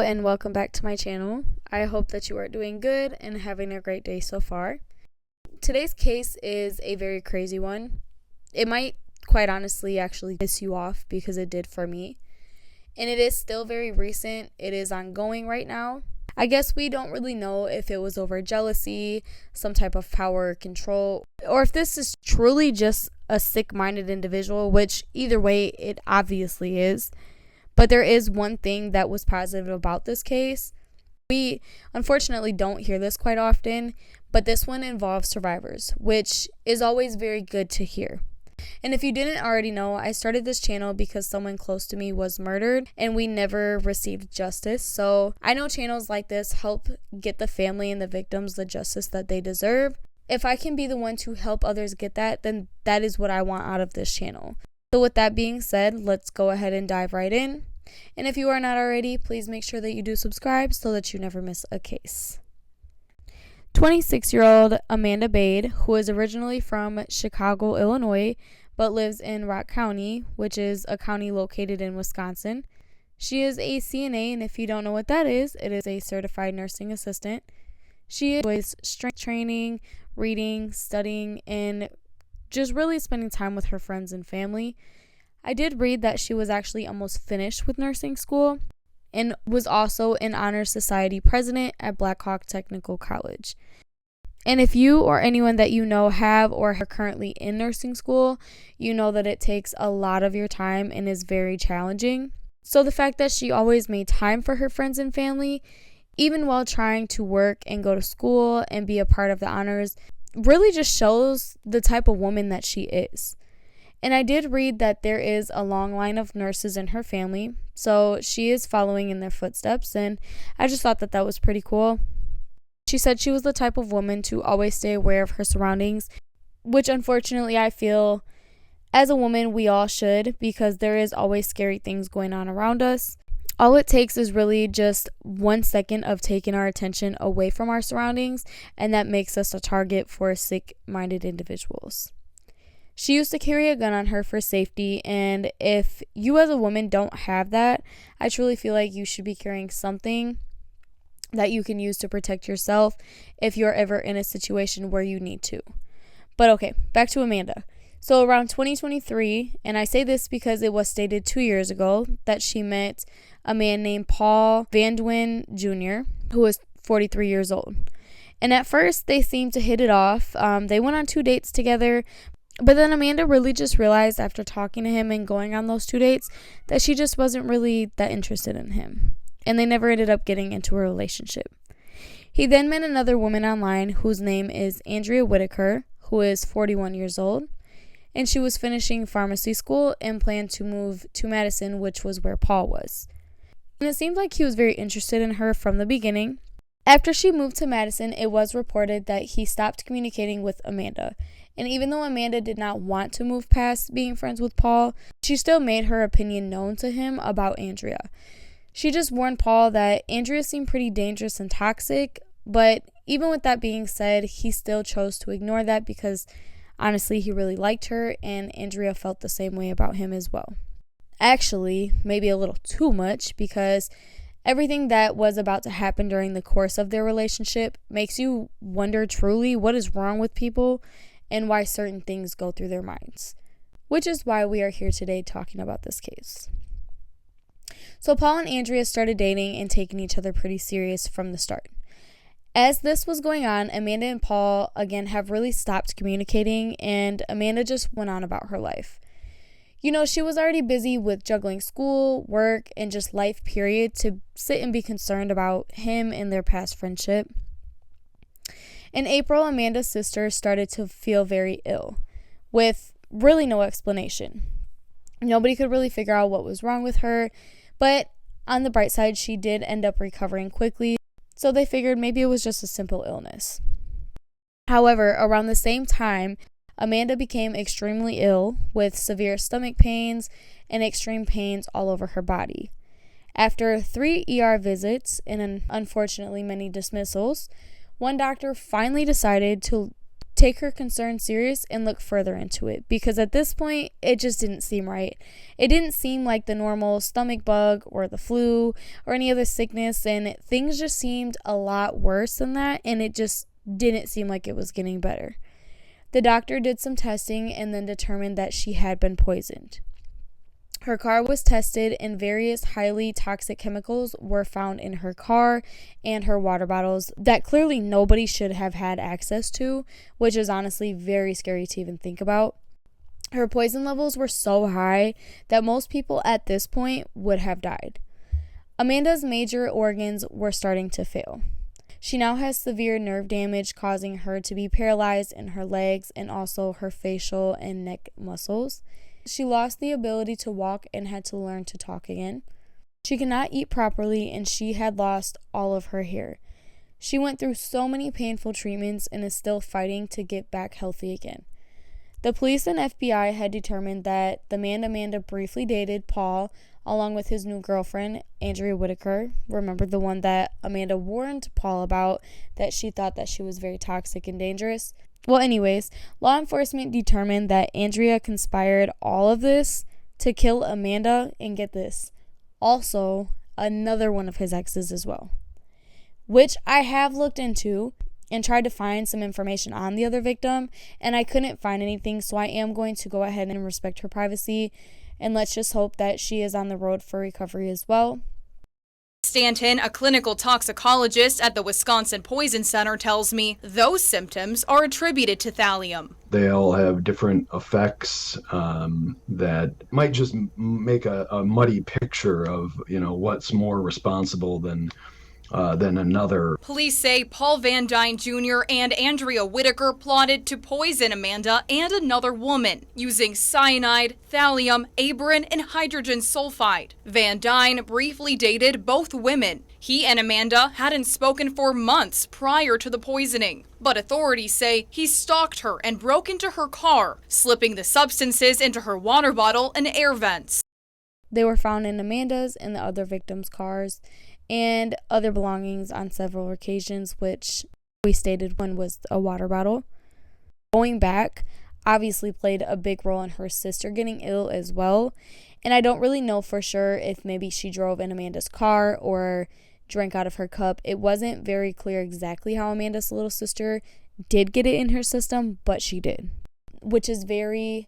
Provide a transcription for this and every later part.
and welcome back to my channel. I hope that you are doing good and having a great day so far. Today's case is a very crazy one. It might, quite honestly, actually piss you off because it did for me. And it is still very recent. It is ongoing right now. I guess we don't really know if it was over jealousy, some type of power or control, or if this is truly just a sick-minded individual, which either way it obviously is. But there is one thing that was positive about this case. We unfortunately don't hear this quite often, but this one involves survivors, which is always very good to hear. And if you didn't already know, I started this channel because someone close to me was murdered and we never received justice. So I know channels like this help get the family and the victims the justice that they deserve. If I can be the one to help others get that, then that is what I want out of this channel. So with that being said, let's go ahead and dive right in. And if you are not already, please make sure that you do subscribe so that you never miss a case. 26-year-old Amanda Bade, who is originally from Chicago, Illinois, but lives in Rock County, which is a county located in Wisconsin. She is a CNA, and if you don't know what that is, it is a certified nursing assistant. She enjoys strength training, reading, studying, and just really spending time with her friends and family. I did read that she was actually almost finished with nursing school and was also an Honor Society president at Blackhawk Technical College. And if you or anyone that you know have or are currently in nursing school, you know that it takes a lot of your time and is very challenging. So the fact that she always made time for her friends and family, even while trying to work and go to school and be a part of the honors, really just shows the type of woman that she is. And I did read that there is a long line of nurses in her family, so she is following in their footsteps, and I just thought that that was pretty cool. She said she was the type of woman to always stay aware of her surroundings, which unfortunately I feel as a woman we all should, because there is always scary things going on around us. All it takes is really just 1 second of taking our attention away from our surroundings, and that makes us a target for sick-minded individuals. She used to carry a gun on her for safety, and if you as a woman don't have that, I truly feel like you should be carrying something that you can use to protect yourself if you're ever in a situation where you need to. But okay, back to Amanda. So around 2023, and I say this because it was stated 2 years ago, that she met a man named Paul Van Duyn Jr., who was 43 years old. And at first, they seemed to hit it off. They went on 2 dates together, but then Amanda really just realized after talking to him and going on those 2 dates that she just wasn't really that interested in him. And they never ended up getting into a relationship. He then met another woman online whose name is Andrea Whitaker, who is 41 years old. And she was finishing pharmacy school and planned to move to Madison, which was where Paul was. And it seemed like he was very interested in her from the beginning. After she moved to Madison, it was reported that he stopped communicating with Amanda. And even though Amanda did not want to move past being friends with Paul, she still made her opinion known to him about Andrea. She just warned Paul that Andrea seemed pretty dangerous and toxic, but even with that being said, he still chose to ignore that because honestly, he really liked her, and Andrea felt the same way about him as well. Actually, maybe a little too much, because everything that was about to happen during the course of their relationship makes you wonder truly what is wrong with people and why certain things go through their minds, which is why we are here today talking about this case. So Paul and Andrea started dating and taking each other pretty serious from the start. As this was going on, Amanda and Paul again have really stopped communicating, and Amanda just went on about her life. You know, she was already busy with juggling school, work, and just life period to sit and be concerned about him and their past friendship. In April, Amanda's sister started to feel very ill, with really no explanation. Nobody could really figure out what was wrong with her, but on the bright side, she did end up recovering quickly, so they figured maybe it was just a simple illness. However, around the same time, Amanda became extremely ill with severe stomach pains and extreme pains all over her body. After 3 ER visits and unfortunately many dismissals, one doctor finally decided to take her concern serious and look further into it, because at this point, it just didn't seem right. It didn't seem like the normal stomach bug or the flu or any other sickness, and things just seemed a lot worse than that, and it just didn't seem like it was getting better. The doctor did some testing and then determined that she had been poisoned. Her car was tested, and various highly toxic chemicals were found in her car and her water bottles that clearly nobody should have had access to, which is honestly very scary to even think about. Her poison levels were so high that most people at this point would have died. Amanda's major organs were starting to fail. She now has severe nerve damage, causing her to be paralyzed in her legs and also her facial and neck muscles. She lost the ability to walk and had to learn to talk again. She could not eat properly, and she had lost all of her hair. She went through so many painful treatments and is still fighting to get back healthy again. The police and FBI had determined that the man Amanda briefly dated, Paul, along with his new girlfriend, Andrea Whitaker, remember the one that Amanda warned Paul about, that she thought that she was very toxic and dangerous? Well, anyways, law enforcement determined that Andrea conspired all of this to kill Amanda and, get this, also another one of his exes as well, which I have looked into and tried to find some information on the other victim, and I couldn't find anything, so I am going to go ahead and respect her privacy, and let's just hope that she is on the road for recovery as well. Stanton, a clinical toxicologist at the Wisconsin Poison Center, tells me those symptoms are attributed to thallium. They all have different effects that might just make a muddy picture of, what's more responsible than another. Police say Paul Van Dyne Jr. and Andrea Whitaker plotted to poison Amanda and another woman using cyanide, thallium, aberin, and hydrogen sulfide. Van Dyne briefly dated both women. He and Amanda hadn't spoken for months prior to the poisoning, but authorities say he stalked her and broke into her car, slipping the substances into her water bottle and air vents. They were found in Amanda's and the other victims' cars and other belongings on several occasions, which we stated one was a water bottle. Going back obviously played a big role in her sister getting ill as well, and I don't really know for sure if maybe she drove in Amanda's car or drank out of her cup. It wasn't very clear exactly how Amanda's little sister did get it in her system, but she did, which is very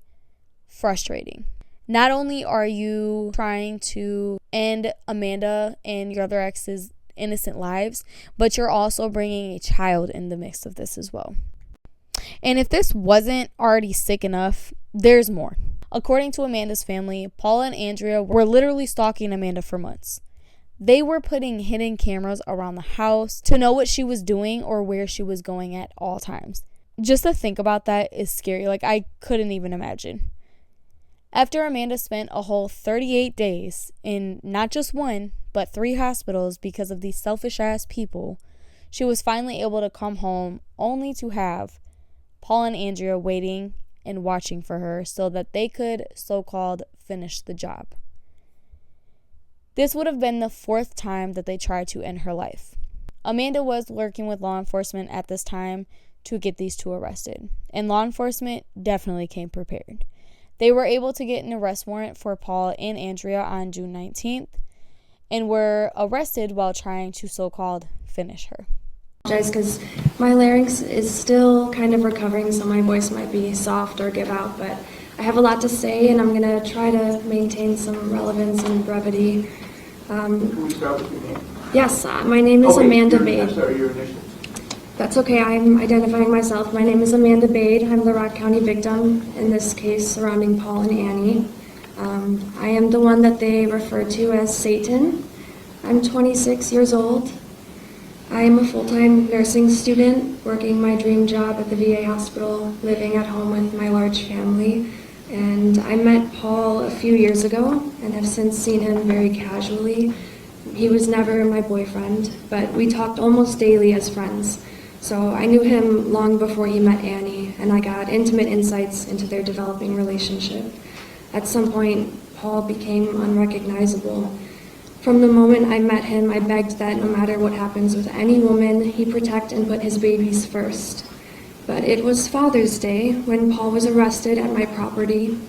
frustrating. Not only are you trying to end Amanda and your other ex's innocent lives, but you're also bringing a child in the mix of this as well. And if this wasn't already sick enough, there's more. According to Amanda's family, Paul and Andrea were literally stalking Amanda for months. They were putting hidden cameras around the house to know what she was doing or where she was going at all times. Just to think about that is scary. I couldn't even imagine. After Amanda spent a whole 38 days in not just one, but 3 hospitals because of these selfish-ass people, she was finally able to come home, only to have Paul and Andrea waiting and watching for her so that they could, so-called, finish the job. This would have been the 4th time that they tried to end her life. Amanda was working with law enforcement at this time to get these 2 arrested, and law enforcement definitely came prepared. They were able to get an arrest warrant for Paul and Andrea on June 19th and were arrested while trying to so-called finish her. Because my larynx is still kind of recovering, so my voice might be soft or give out, but I have a lot to say, and I'm going to try to maintain some relevance and brevity. Can we start with your name? Yes, my name is Amanda Bade. I'm sorry, your initials. That's okay, I'm identifying myself. My name is Amanda Bade. I'm the Rock County victim in this case surrounding Paul and Annie. I am the one that they refer to as Satan. I'm 26 years old. I am a full-time nursing student, working my dream job at the VA hospital, living at home with my large family. And I met Paul a few years ago and have since seen him very casually. He was never my boyfriend, but we talked almost daily as friends. So I knew him long before he met Annie, and I got intimate insights into their developing relationship. At some point, Paul became unrecognizable. From the moment I met him, I begged that no matter what happens with any woman, he protect and put his babies first. But it was Father's Day when Paul was arrested at my property.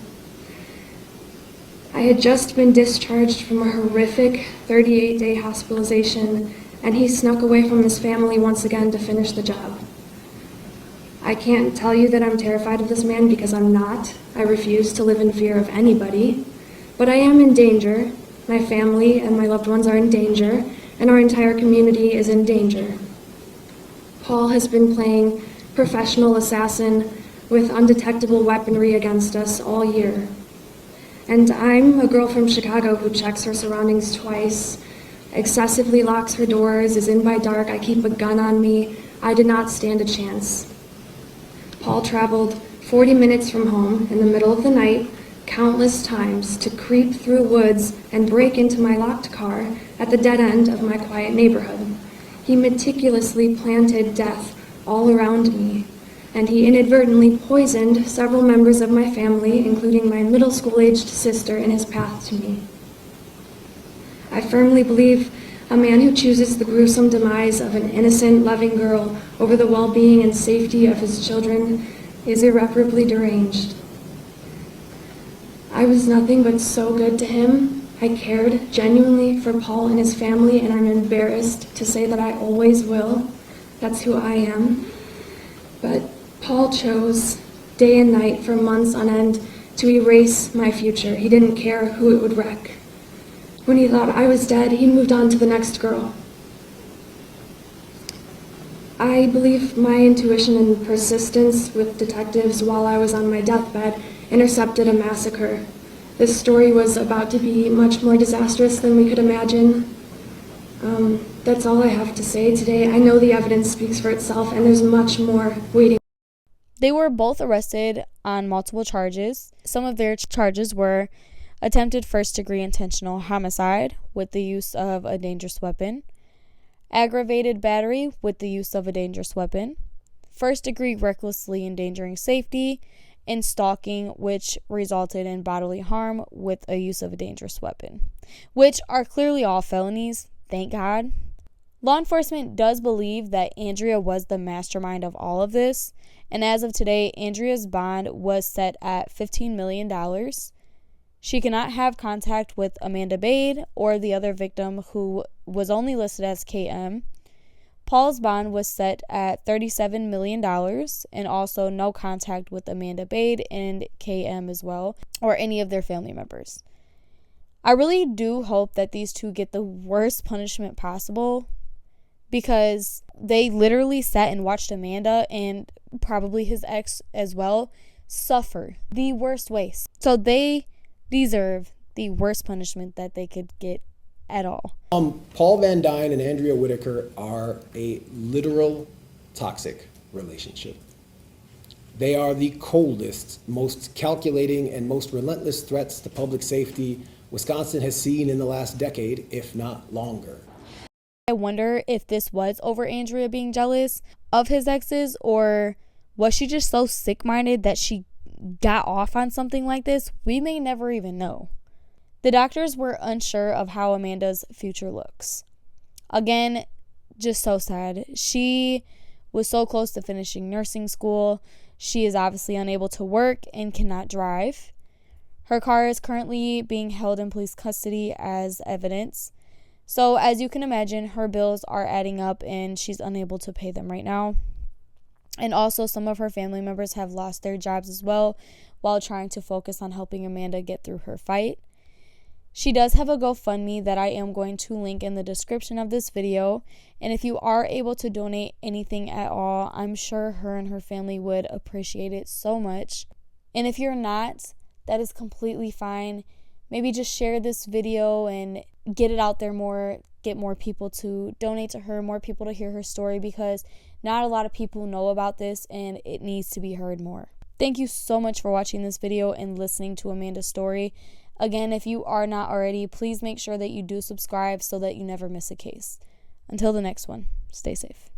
I had just been discharged from a horrific 38-day hospitalization, and he snuck away from his family once again to finish the job. I can't tell you that I'm terrified of this man, because I'm not. I refuse to live in fear of anybody. But I am in danger. My family and my loved ones are in danger, and our entire community is in danger. Paul has been playing professional assassin with undetectable weaponry against us all year. And I'm a girl from Chicago who checks her surroundings twice, excessively locks her doors, is in by dark. I keep a gun on me. I did not stand a chance. Paul traveled 40 minutes from home in the middle of the night, countless times, to creep through woods and break into my locked car at the dead end of my quiet neighborhood. He meticulously planted death all around me, and he inadvertently poisoned several members of my family, including my middle school-aged sister, in his path to me. I firmly believe a man who chooses the gruesome demise of an innocent, loving girl over the well-being and safety of his children is irreparably deranged. I was nothing but so good to him. I cared genuinely for Paul and his family, and I'm embarrassed to say that I always will. That's who I am. But Paul chose, day and night for months on end, to erase my future. He didn't care who it would wreck. When he thought I was dead, he moved on to the next girl. I believe my intuition and persistence with detectives while I was on my deathbed intercepted a massacre. This story was about to be much more disastrous than we could imagine. That's all I have to say today. I know the evidence speaks for itself, and there's much more waiting. They were both arrested on multiple charges. Some of their charges were attempted first-degree intentional homicide with the use of a dangerous weapon, aggravated battery with the use of a dangerous weapon, first-degree recklessly endangering safety, and stalking, which resulted in bodily harm with a use of a dangerous weapon, which are clearly all felonies, thank God. Law enforcement does believe that Andrea was the mastermind of all of this, and as of today, Andrea's bond was set at $15 million. She cannot have contact with Amanda Bade or the other victim, who was only listed as KM. Paul's bond was set at $37 million, and also no contact with Amanda Bade and KM as well, or any of their family members. I really do hope that these two get the worst punishment possible, because they literally sat and watched Amanda, and probably his ex as well, suffer the worst ways. So they deserve the worst punishment that they could get at all. Paul Van Dyne and Andrea Whitaker are a literal toxic relationship. They are the coldest, most calculating, and most relentless threats to public safety Wisconsin has seen in the last decade, if not longer. I wonder if this was over Andrea being jealous of his exes, or was she just so sick-minded that she got off on something like this? We may never even know. The doctors were unsure of how Amanda's future looks. Again, just so sad. She was so close to finishing nursing school. She is obviously unable to work and cannot drive. Her car is currently being held in police custody as evidence. So as you can imagine, her bills are adding up and she's unable to pay them right now. And also some of her family members have lost their jobs as well while trying to focus on helping Amanda get through her fight. She does have a GoFundMe that I am going to link in the description of this video. And if you are able to donate anything at all, I'm sure her and her family would appreciate it so much. And if you're not, that is completely fine. Maybe just share this video and get it out there more, get more people to donate to her, more people to hear her story, because not a lot of people know about this and it needs to be heard more. Thank you so much for watching this video and listening to Amanda's story. Again, if you are not already, please make sure that you do subscribe so that you never miss a case. Until the next one, stay safe.